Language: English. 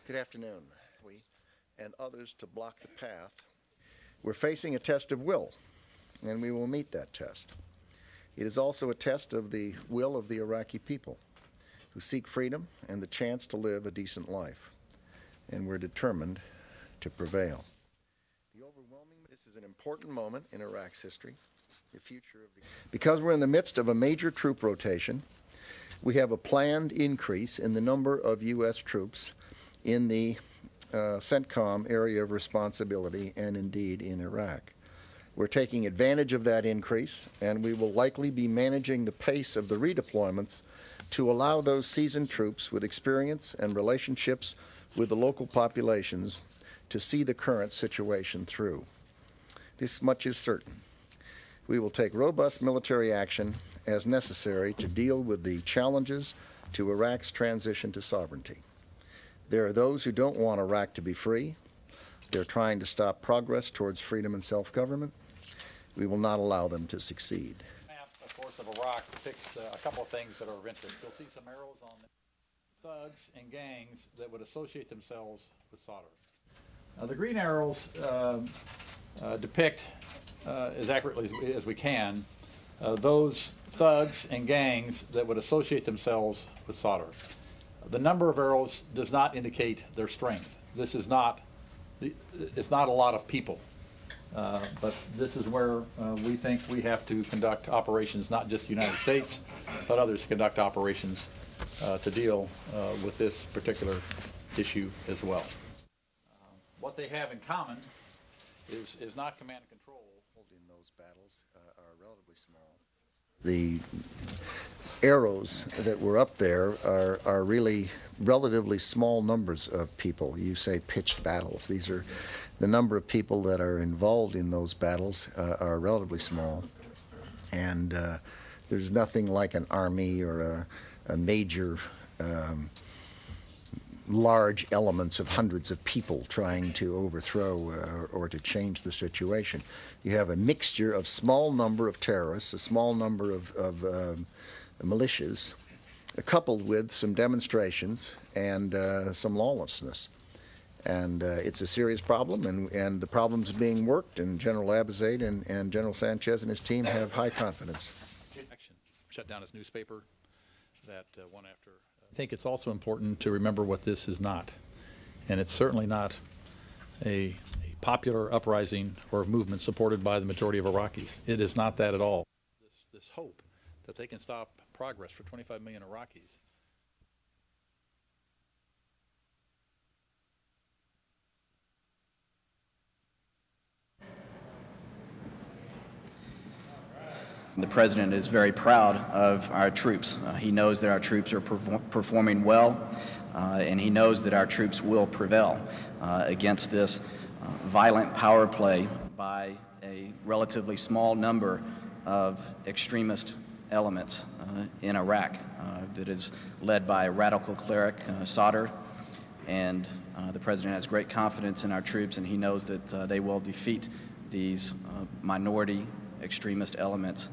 Good afternoon. We and others to block the path. We're facing a test of will, and we will meet that test. It is also a test of the will of the Iraqi people, who seek freedom and the chance to live a decent life, and we're determined to prevail. This is an important moment in Iraq's history. The future of because we're in the midst of a major troop rotation, we have a planned increase in the number of U.S. troops in the Centcom area of responsibility and indeed in Iraq. We're taking advantage of that increase, and we will likely be managing the pace of the redeployments to allow those seasoned troops with experience and relationships with the local populations to see the current situation through. This much is certain. We will take robust military action as necessary to deal with the challenges to Iraq's transition to sovereignty. There are those who don't want Iraq to be free. They're trying to stop progress towards freedom and self-government. We will not allow them to succeed. The map, of course, of Iraq depicts a couple of things that are of interest. You'll see some arrows on thugs and gangs that would associate themselves with SOUNDBITE. The green arrows depict, as accurately as we can, those thugs and gangs that would associate themselves with SOUNDBITE. The number of arrows does not indicate their strength. This is not, it's not a lot of people, but this is where we think we have to conduct operations, not just the United States, but others conduct operations to deal with this particular issue as well. What they have in common is not command and control. In those battles are relatively small. The arrows that were up there are really relatively small numbers of people. You say pitched battles. These are the number of people that are involved in those battles are relatively small, and there's nothing like an army or a major large elements of hundreds of people trying to overthrow or to change the situation. You have a mixture of small number of terrorists, a small number of militias, coupled with some demonstrations and some lawlessness. And it's a serious problem, and the problem's being worked, and General Abizaid and General Sanchez and his team have high confidence. Shut down his newspaper that one after. I think it's also important to remember what this is not, and it's certainly not a popular uprising or movement supported by the majority of Iraqis. It is not that at all. This hope that they can stop progress for 25 million Iraqis. The President is very proud of our troops. He knows that our troops are performing well, and he knows that our troops will prevail against this violent power play by a relatively small number of extremist elements in Iraq that is led by a radical cleric, al-Sadr, and the President has great confidence in our troops, and he knows that they will defeat these minority extremist elements.